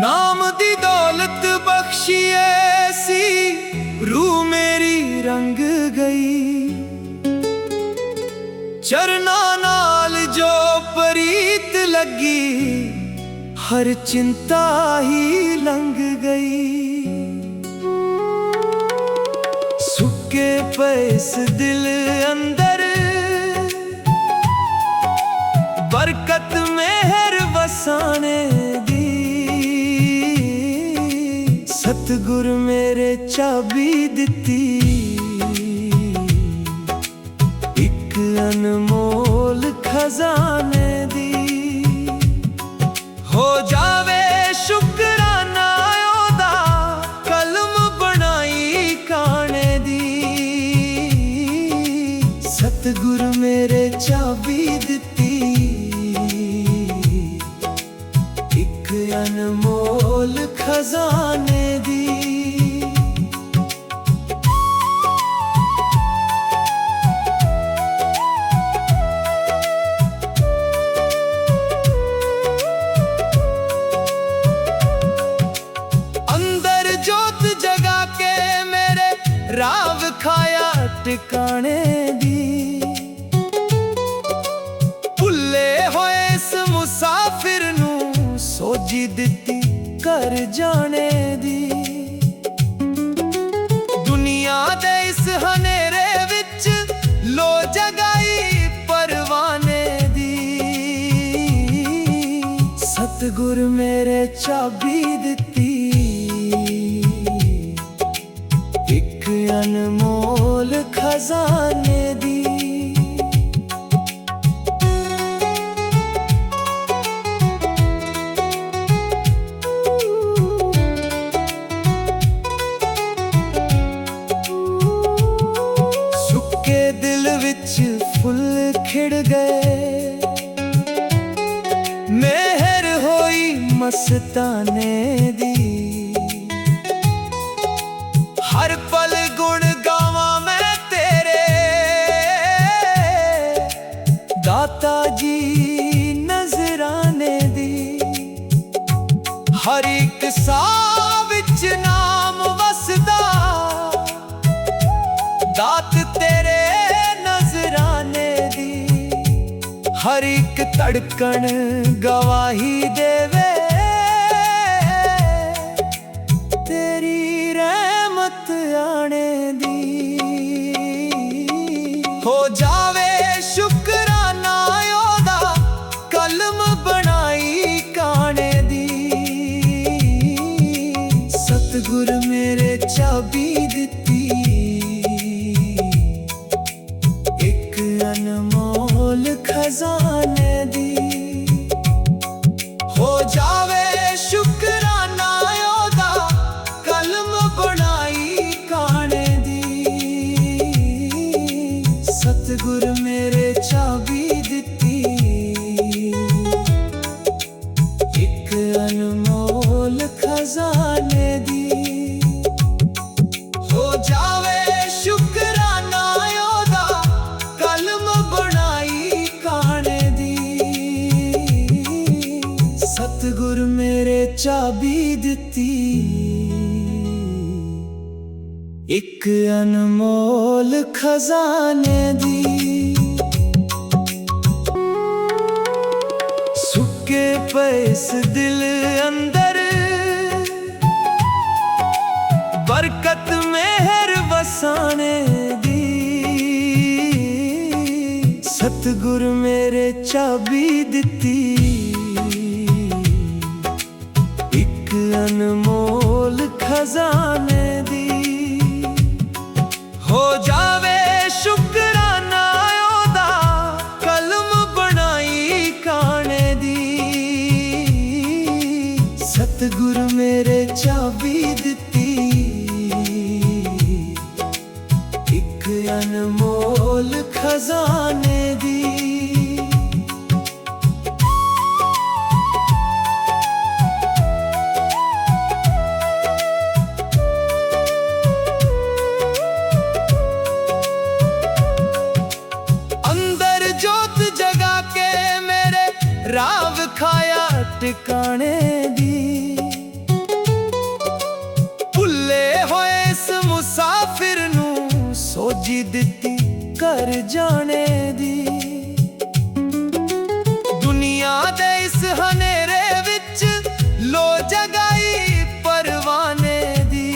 नाम दी दौलत बख्शी ऐसी रूह मेरी रंग गई। चरना नाल जो प्रीत लगी, हर चिंता ही लंघ गई। सुके पे इस दिल अंदर बरकत मेहर वसाने दी। सतगुर मेरे चाबी दिती, एक अनमोल खजाने दी। हो जावे शुकराना ओदा, कलम बनाई काने दी। सतगुर मेरे चाबी दिती, एक अनमोल खजाने दी। अंदर जोत जगा के मेरे राव खाया टिकाने दी। भुल्ले होए इस मुसाफिर नू सोजी दिती कर जाने दी। दुनिया दे इस हनेरे विच लो जगाई परवाने दी। सतगुर मेरे चाबी दिती, एक अनमोल खजाने दी। दिल विच फुल खिड़ गए, मेहर होई मस्ताने दी। हर पल गुण गावा मैं तेरे, दाता जी नजराने दी। हर एक साह विच नाम वसदा, दात तेरे नजराने दी। हर एक धड़कन गवाही देवे, तेरी रहमत आने दी। हो जावे शुकराना ओदा, कलम बनाई काने दी। सतगुर मेरे चाबी दिती, अनमोल खजाने दी। हो जावे शुकराना ओदा, कलम बनाई काने दी। सतगुर मेरे चाबी दिती, एक अनमोल खजाने दी। हो जावे शुकराना ओदा, कलम बनाई काने दी। सतगुर मेरे चाबी दिती, एक अनमोल खजाने दी। सुके पे इस दिल अंदर बरकत मेहर वसाने दी। सतगुर मेरे चाबी दिती, एक अनमोल खजाने दी। हो जावे शुकराना ओदा, कलम बनाई काने दी। सतगुर मेरे चाबी दिती, एक अनमोल खजाने दी। अंदर जोत जगा के मेरे राव खाया टिकाने दी। कर जाने दी। दुनिया दे इस हनेरे विच लो जगाई परवाने दी।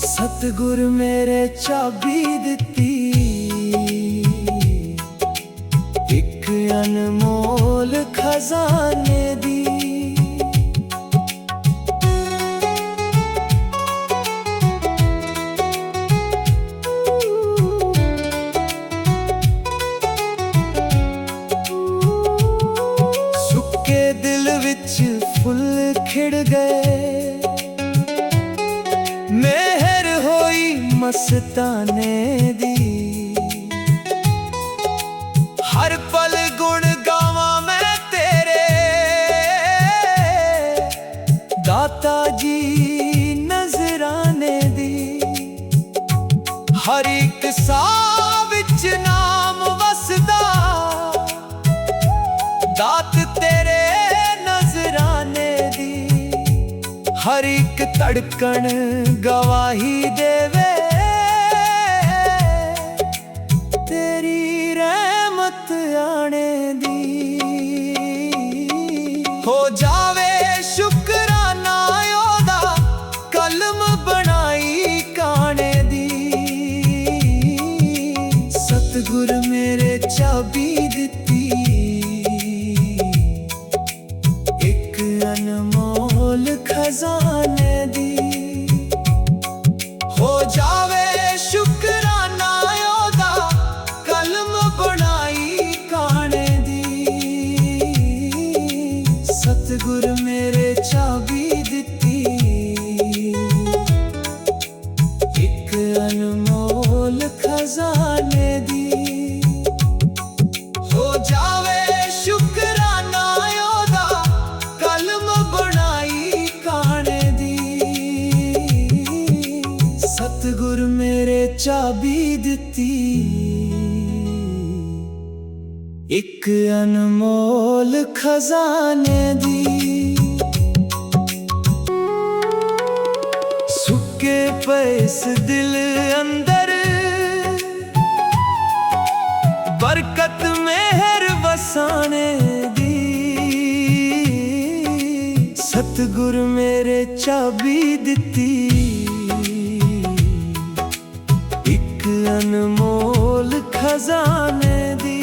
सतगुर मेरे चाबी दिती एक अनमोल खजाने दी। सुके दिल विच फुल खिड़ गए, मेहर होई मस्ताने दी। हर पल गुण गावा मैं तेरे, दाता जी नजराने दी। हर एक साह विच नाम वसदा, दात तेरे नजराने दी। हर एक धड़कन गवाही देवे, तेरी रहमत आने दी। हो जावे शुकराना ओदा, कलम बनाई काने दी। सतगुर मेरे चाबी दिती एक अनमोल खजाने दी। हो जावे शुकराना ओदा, कलम बनाई काने दी। सतगुर मेरे चाबी दिती एक अनमोल खजाने दी। हो जावे शुकराना ओदा, कलम बनाई काने दी। सतगुर मेरे चाबी दिती एक अनमोल खजाने दी। सुके पैस दिल अंदर बरकत मेहर वसाने दी। सतगुर मेरे चाबी दिती एक अनमोल खजाने दी।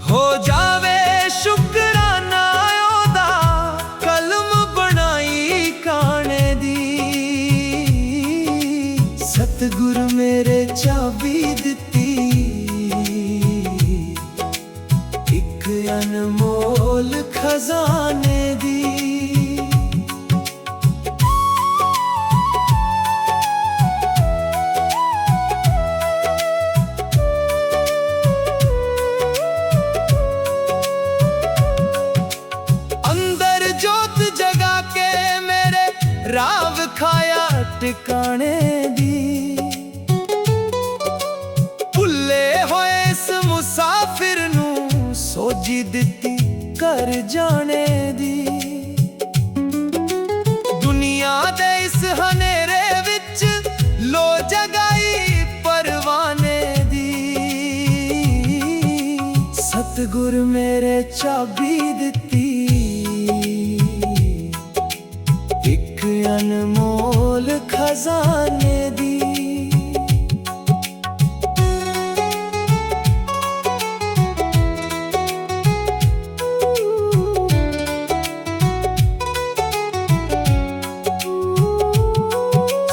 हो जावे शुकराना ओदा, कलम बनाई काने दी। सतगुर मेरे चाबी दिती एक अनमोल खजाने दी। राव खाया टिकाने दी। भुल्ले होए इस मुसाफिर नू सोजी दिती कर जाने दी। दुनिया दे इस हनेरे विच लो जगाई परवाने दी। सतगुर मेरे चाबी दिती एक अनमोल खजाने दी।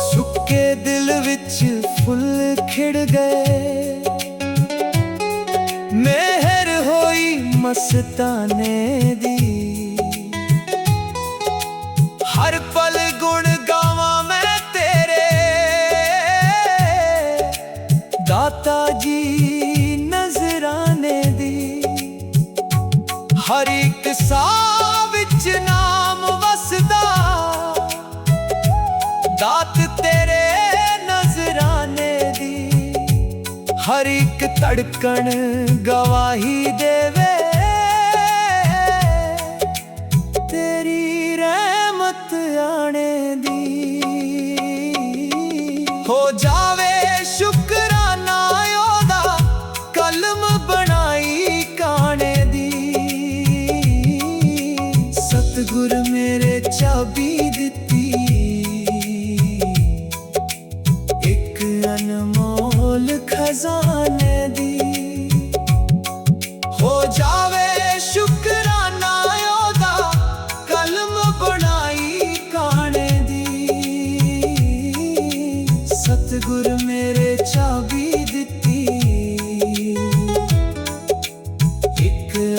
सुके दिल विच फुल खिड़ गए, मेहर होई मस्ताने दी। हर पल गुण गावा मैं तेरे, दाता जी नजराने दी। हर एक साह विच नाम वसदा, दात तेरे नजराने दी। हर एक धड़कन गवाही देवे, तेरी रहमत आने दी। हो जावे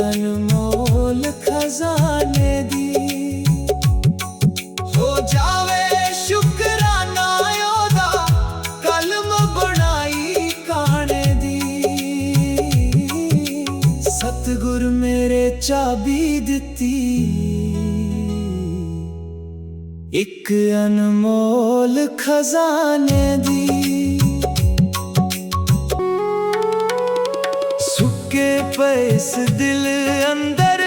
अनमोल खजाने दी। हो जावे शुकराना ओदा कलम बनाई कहाने दी। सतगुर मेरे चाबी दिती एक अनमोल खजाने दी। सुके पे इस दिल अंदर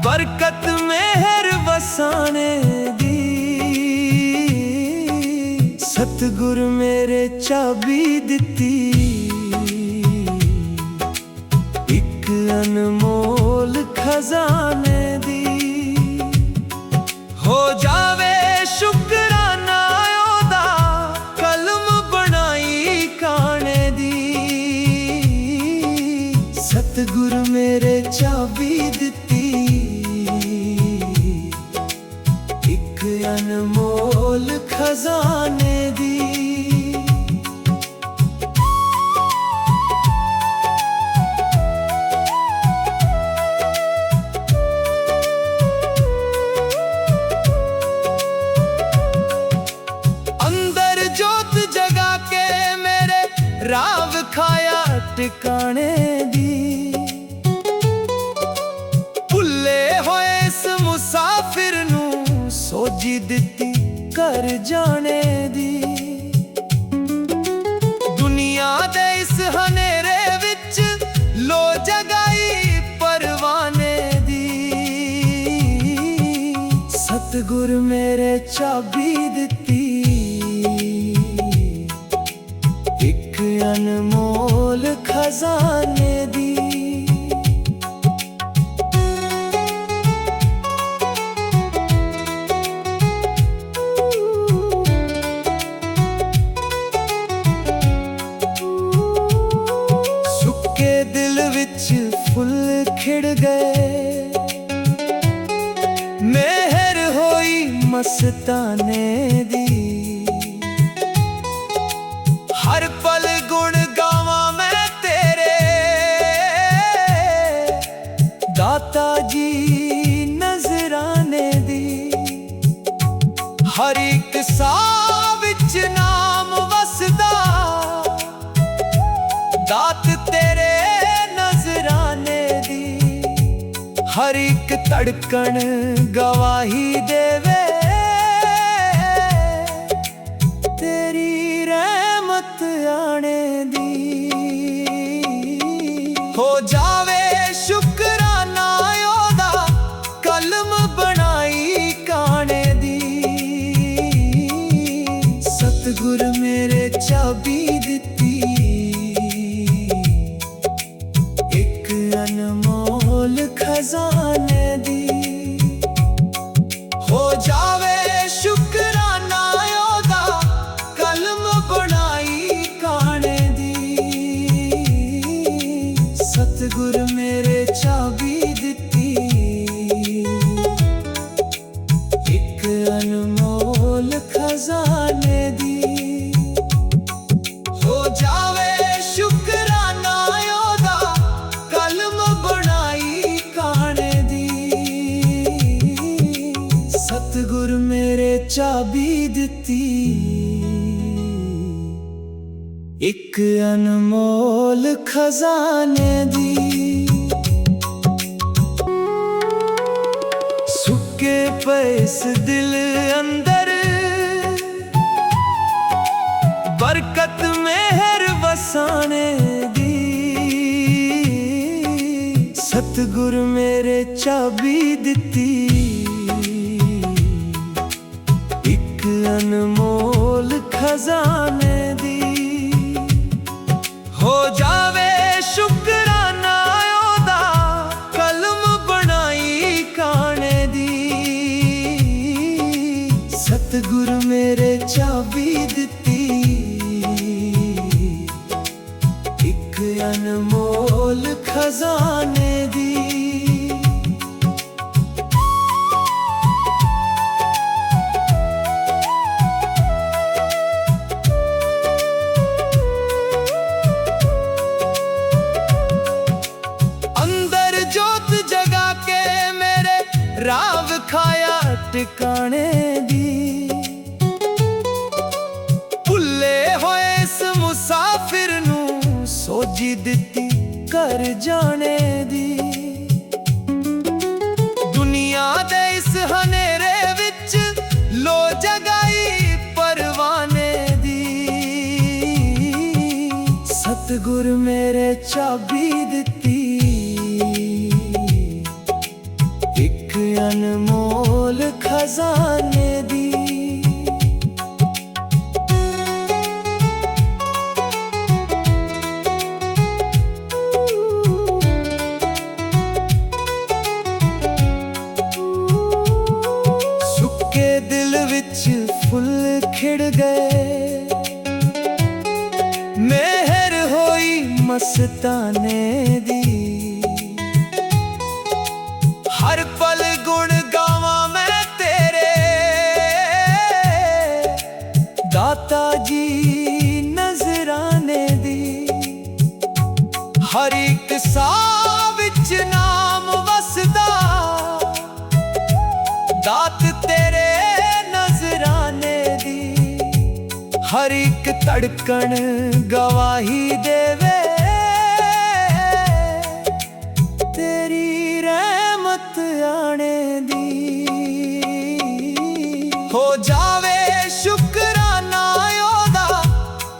बरकत मेहर वसाने दी। सतगुर मेरे चाबी दिती एक अनमोल खजाने दी। हो जावे शुकराना ओदा कलम बनाई कहाने दी। सतगुर मेरे चाबी दिती एक अनमोल खजाने दी। राव खाया टिकाने दी। भुल्ले होए इस मुसाफिर नू सोजी दिती कर जाने दी। दुनिया दे इस हनेरे विच लो जगाई परवाने दी। सतगुर मेरे चाबी दिती अनमोल खजाने दी। सुके दिल विच फुल खिड़ गए मेहर होई मस्ताने दी। हर पल गुण गावा मैं तेरे दाता जी नजराने दी। हर एक साह विच नाम वसदा दात तेरे नजराने दी। हर एक धड़कन गवाही देवे आने दी। हो जावे शुकराना ओदा कलम बनाई कहाने दी। सतगुर मेरे चाबी दिती एक अनमोल खजाने दी। हो जावे शुकराना ओदा कलम बनाई सतगुर मेरे चाबी दिती एक अनमोल खजाने दी। हो जावे शुकराना ओदा कलम बनाई कहाने दी। सतगुर मेरे चाबी दिती एक अनमोल खजाने दी। सुके पे इस दिल अंदर बरकत मेहर वसाने दी। सतगुर मेरे चाबी दिती एक अनमोल खजाने दी। हो जावे शुकराना ओदा कलम बनाई कहाने दी। सतगुर मेरे चाबी दिती एक अनमोल खजाने दी। ਰਾਹ ਵਿਖਾਇਆ ਟਿਕਾਣੇ ਦੀ। ਭੁੱਲੇ ਹੋਏ ਇਸ ਮੁਸਾਫਿਰ ਨੂੰ ਸੋਝੀ ਦਿੱਤੀ ਘਰ ਜਾਣੇ ਦੀ। ਦੁਨੀਆ ਦੇ ਇਸ ਹਨੇਰੇ ਵਿੱਚ ਲੋ ਜਗਾਈ ਪਰਵਾਨੇ ਦੀ। ਸਤਿਗੁਰ ਮੇਰੇ ਚਾਬੀ ਦਿੱਤੀ ਇੱਕ ਅਨਮੋਲ ਖਜ਼ਾਨੇ ਦੀ। ਸੁੱਕੇ ਦਿਲ ਵਿੱਚ ਫੁੱਲ ਖਿੜ ਗਏ, ਮਿਹਰ ਹੋਈ ਮਸਤਾਨੇ ਦੀ। ਹਰ ਪਲ ਗੁਣ ਗਾਵਾਂ ਮੈਂ ਤੇਰੇ, ਦਾਤਾ ਜੀ ਨਜ਼ਰਾਨੇ ਦੀ। ਹਰ ਇੱਕ ਸਾਹ ਵਿੱਚ ਨਾਮ ਵਸਦਾ, ਦਾਤ ਤੇਰੇ ਨਜ਼ਰਾਨੇ ਦੀ। ਹਰ ਇੱਕ ਧੜਕਣ ਗਵਾਹੀ ਦੇਵੇ ਤੇਰੀ ਰਹਿਮਤ ਆਣੇ ਦੀ। ਹੋ ਜਾਵੇ ਸ਼ੁਕਰਾਨਾ ਉਹਦਾ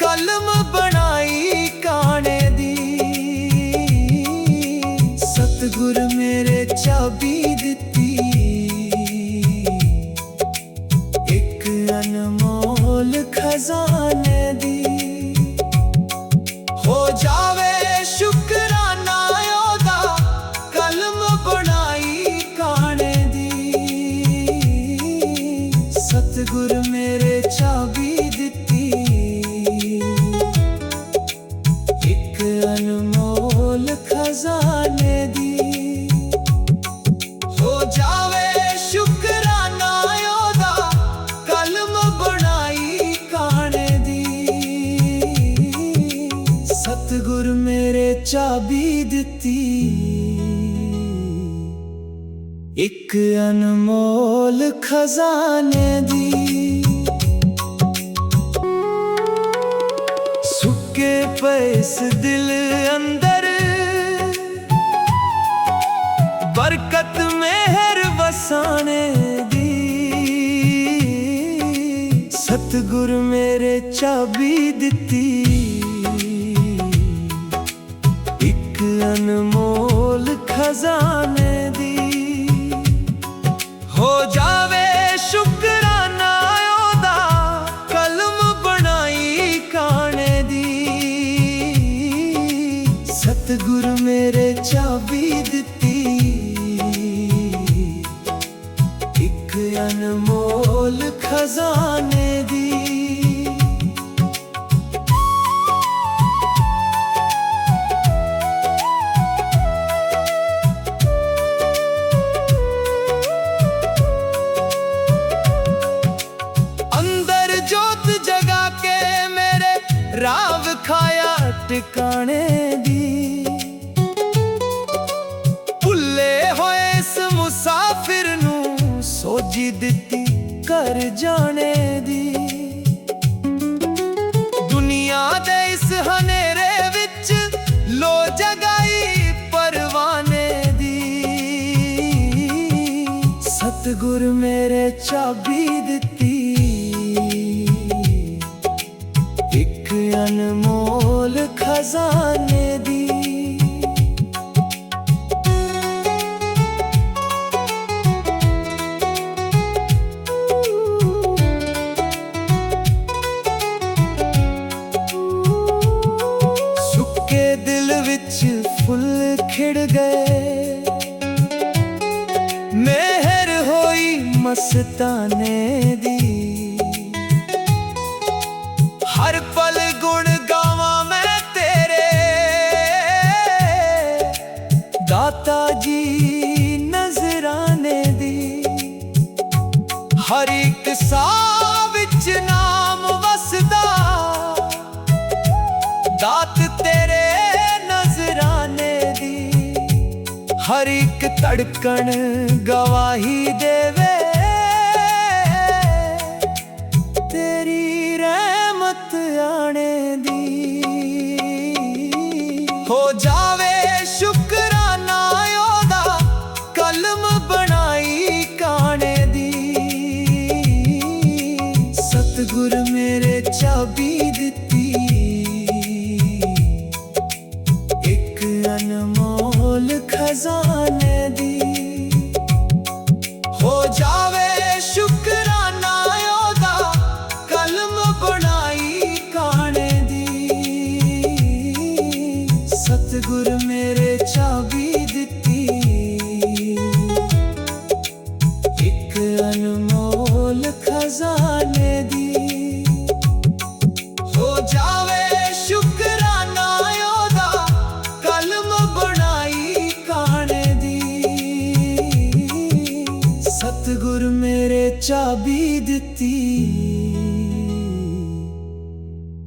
ਕਲਮ ਬਣਾਈ ਕਾਣੇ ਦੀ। ਸਤਿਗੁਰ ਮੇਰੇ ਚਾਬੀ ਦਿੱਤੀ ਇੱਕ ਅਨਮੋਲ ਖਜ਼ਾਨੇ ਦੀ। ਹੋ ਜਾਵੇ ਸ਼ੁਕਰਾਨਾ ਉਹਦਾ ਕਲਮ ਬਣਾਈ ਕਾਣੇ ਦੀ। ਸਤਿਗੁਰ ਮੇਰੇ ਚਾਬੀ ਦਿੱਤੀ ਇੱਕ ਅਨਮੋਲ ਖਜ਼ਾਨੇ ਦੀ। ਹੋ ਜਾਵੇ ਸ਼ੁਕਰਾਨਾ ਉਹਦਾ ਕਲਮ ਬਣਾਈ ਕਾਣੇ ਦੀ। ਸਤਿਗੁਰ ਮੇਰੇ ਚਾਬੀ ਦਿੱਤੀ ਇੱਕ ਅਨਮੋਲ ਖਜ਼ਾਨੇ ਦੀ। ਸੁੱਕੇ ਪਏ ਇਸ ਦਿਲ ਅੰਦਰ ਬਰਕਤ ਮਿਹਰ ਵਸਾਣੇ ਦੀ। ਸਤਿਗੁਰ ਮੇਰੇ ਚਾਬੀ ਦਿੱਤੀ ਇੱਕ ਅਨਮੋਲ ਖਜ਼ਾਨੇ ਦੀ। ਹੋ ਜਾਵੇ ਸ਼ੁਕਰਾਨਾ ਉਹਦਾ ਕਲਮ ਬਣਾਈ ਕਾਣੇ ਦੀ। ਸਤਿਗੁਰ ਮੇਰੇ ਚਾਬੀ ਦਿੱਤੀ ਇੱਕ ਅਨਮੋਲ ਖਜ਼ਾਨੇ ਦੀ। ਰਾਹ ਵਿਖਾਇਆ ਟਿਕਾਣੇ ਦੀ। ਭੁੱਲੇ ਹੋਏ ਇਸ ਮੁਸਾਫਿਰ ਨੂੰ ਸੋਝੀ ਦਿੱਤੀ ਘਰ ਜਾਣੇ ਦੀ। ਦੁਨੀਆ ਦੇ ਇਸ ਹਨੇਰੇ ਵਿੱਚ ਲੋ ਜਗਾਈ ਪਰਵਾਨੇ ਦੀ। ਸਤਿਗੁਰ ਮੇਰੇ ਚਾਬੀ ਦਿੱਤੀ ਇੱਕ ਅਨਮੋਲ ਖਜ਼ਾਨੇ ਦੀ। ਸੁੱਕੇ ਦਿਲ ਵਿੱਚ ਫੁੱਲ ਖਿੜ ਗਏ, ਮਿਹਰ ਹੋਈ ਮਸਤਾਨੇ ਦੀ। ਹਰ ਪਲ ਗੁਣ ਗਾਵਾਂ ਮੈਂ ਤੇਰੇ, ਦਾਤਾ ਜੀ ਨਜ਼ਰਾਨੇ ਦੀ। ਹਰ ਇੱਕ ਸਾਹ ਵਿੱਚ ਨਾਮ ਵਸਦਾ, ਦਾਤ ਤੇਰੇ ਨਜ਼ਰਾਨੇ ਦੀ। हर एक धड़कन गवाही देवे, तेरी रहमत आने दी। हो जावे शुकराना ओदा, कलम बनाई काने दी। सतगुर मेरे चाबी दिती, एक अनमोल खजाने दी। हो जावे शुकराना ओदा, कलम बनाई काने दी। सतगुर मेरे चाबी दिती, एक अनमोल खजाने दी। हो जावे शुकराना ओदा, कलम बनाई काने दी। सतगुर मेरे चाबी दिती,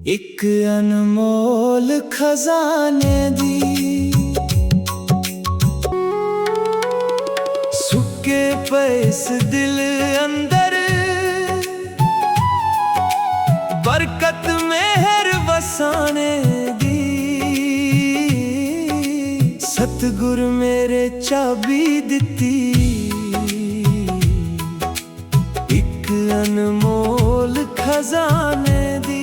एक अनमोल खजाने दी। सुके पे इस दिल अंदर, बरकत मेहर वसाने दी। सतगुर मेरे चाबी दिती, एक अनमोल खजाने दी।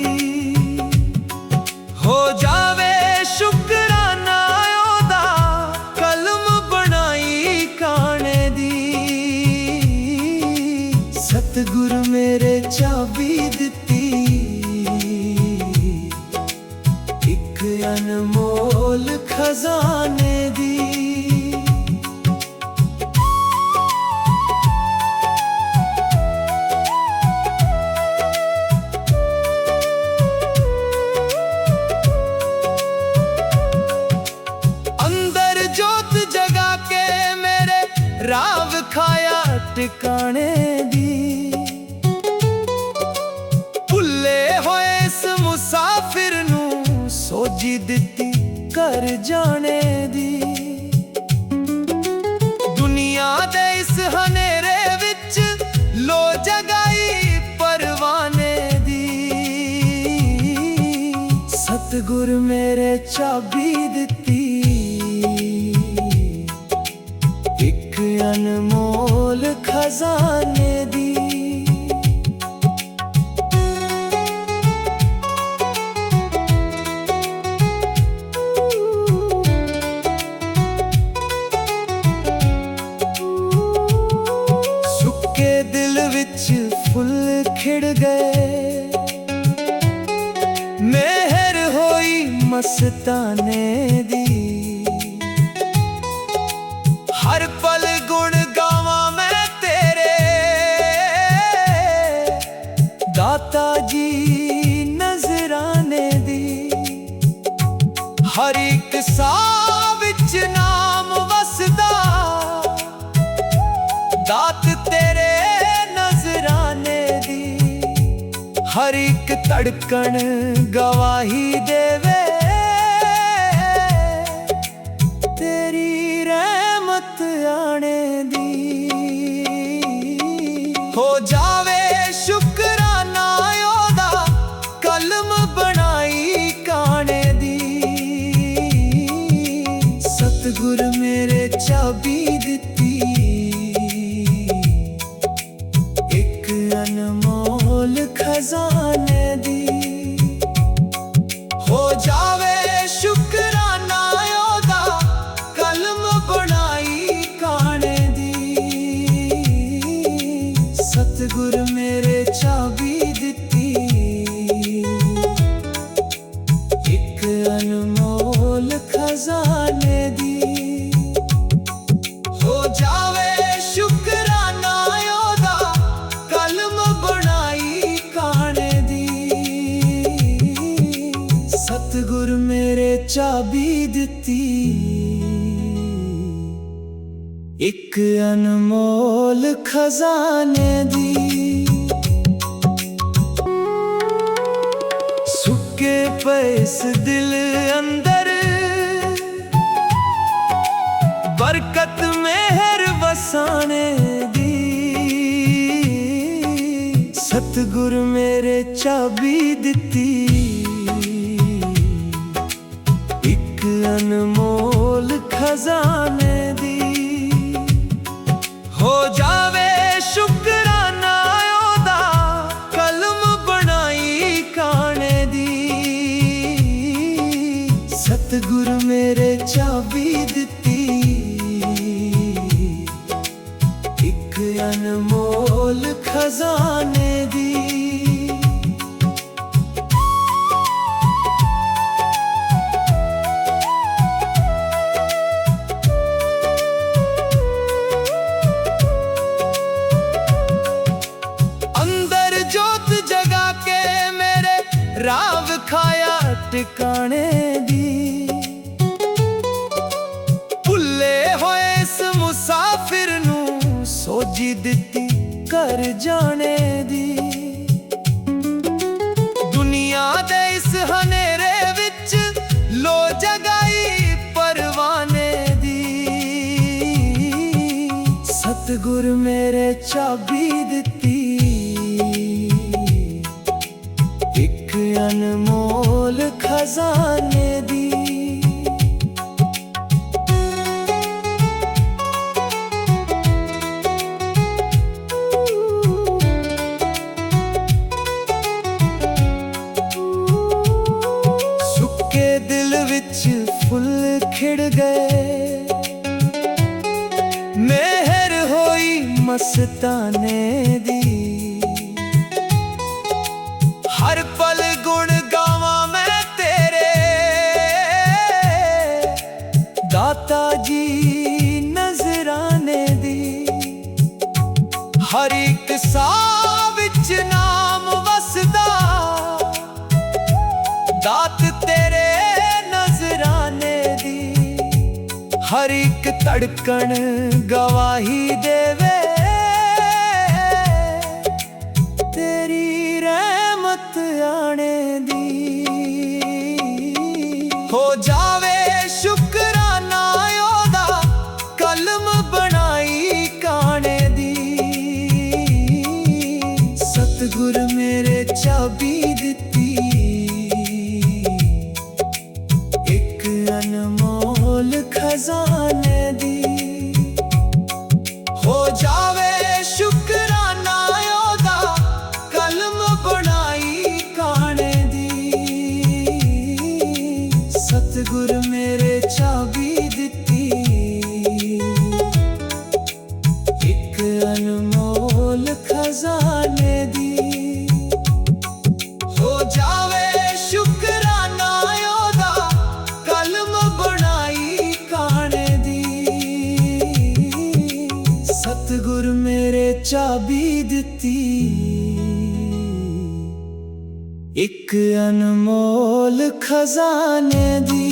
हो जावे शुकराना ओदा, कलम बनाई काने दी। सतगुर मेरे चाबी दिती, एक अनमोल खजाने दी। अंदर जोत जगा के मेरे राव खाया टिकाने दी। भुल्ले होए इस मुसाफिर नू सोजी दिती कर जाने दी। दुनिया दे इस हनेरे विच लो जगाई परवाने दी। सतगुर मेरे चाबी दिती, एक अनमोल खजाने दी। सुके दिल विच फुल खिड़ गए, मेहर होई मस्ताने दी। हर पल गुण गावा मैं तेरे, दाता जी नजराने दी। हर एक साह विच नाम वसदा, दात तेरे नजराने दी। हर एक धड़कन गवाही देवे, तेरी रहमत आने दी। हो जावे शुकराना ओदा, कलम बनाई काने दी। सतगुर मेरे चाबी दिती, एक अनमोल खजाने दी। हो जावे शुकराना ओदा, कलम बनाई काने दी। सतगुर मेरे चाबी दिती, एक अनमोल खजाने दी। हो जावे शुकराना ओदा, कलम बनाई काने दी। सतगुर मेरे चाबी दिती, एक अनमोल खजाने दी। सुके पे इस दिल अंदर, बरकत ਦਿੱਤੀ ਇੱਕ ਅਨਮੋਲ ਖਜ਼ਾਨੇ ਦੀ। ਹੋ ਜਾਵੇ ਸ਼ੁਕਰਾਨਾ ਉਹਦਾ ਕਲਮ ਬਣਾਈ ਕਾਣੇ ਦੀ। ਸਤਿਗੁਰ ਮੇਰੇ ਚਾਬੀ ਦਿੱਤੀ ਇੱਕ ਅਨਮੋਲ ਖਜ਼ਾਨੇ ਦੀ। ਰਾਹ ਵਿਖਾਇਆ ਟਿਕਾਣੇ ਦੀ। ਭੁੱਲੇ ਹੋਏ ਇਸ ਮੁਸਾਫਿਰ ਨੂੰ ਸੋਝੀ ਦਿੱਤੀ ਘਰ ਜਾਣੇ ਦੀ। ਦੁਨੀਆ ਦੇ ਇਸ ਹਨੇਰੇ ਵਿੱਚ ਲੋ ਜਗਾਈ ਪਰਵਾਨੇ ਦੀ। ਸਤਿਗੁਰ ਮੇਰੇ ਚਾਬੀ ਦਿੱਤੀ ਇੱਕ ਅਨਮੋਲ ਖਜ਼ਾਨੇ ਦੀ। ਸੁੱਕੇ ਦਿਲ ਵਿੱਚ ਫੁੱਲ ਖਿੜ ਗਏ, ਮਿਹਰ ਹੋਈ ਮਸਤਾਨੇ ਦੀ। ਹਰ ਪਲ ਗੁਣ ਗਾਵਾਂ ਮੈਂ ਤੇਰੇ, ਦਾਤਾ ਜੀ ਨਜ਼ਰਾਨੇ ਦੀ। ਹਰ ਇੱਕ ਸਾਹ ਵਿੱਚ ਨਾਮ ਵਸਦਾ, ਦਾਤ ਤੇਰੇ ਨਜ਼ਰਾਨੇ ਦੀ। ਹਰ ਇੱਕ ਧੜਕਣ ਗਵਾਹੀ ਦੇਵੇ ਤੇਰੀ ਰਹਿਮਤ ਆਣੇ ਦੀ। ਹੋ ਜਾਵੇ ਸ਼ੁਕਰਾਨਾ ਉਹਦਾ ਕਲਮ ਬਣਾਈ ਕਾਣੇ ਦੀ। ਸਤਿਗੁਰ ਮੇਰੇ ਚਾਬੀ ਦਿੱਤੀ ਇੱਕ ਅਨਮੋਲ ਖਜ਼ਾਨੇ ਦੀ। ਹੋ ਜਾਵੇ ਸ਼ੁਕਰਾਨਾ ਉਹਦਾ ਕਲਮ ਬਣਾਈ ਕਾਣੇ ਦੀ। ਸਤਿਗੁਰ ਮੇਰੇ ਚਾਬੀ ਦਿੱਤੀ ਇੱਕ ਅਨਮੋਲ ਖਜ਼ਾਨੇ ਦੀ। ਹੋ ਜਾਵੇ ਸ਼ੁਕਰਾਨਾ ਉਹਦਾ ਕਲਮ ਬਣਾਈ ਕਾਣੇ ਦੀ। ਸਤਿਗੁਰ ਮੇਰੇ ਚਾਬੀ ਦਿੱਤੀ ਇੱਕ ਅਨਮੋਲ ਖਜ਼ਾਨੇ ਦੀ।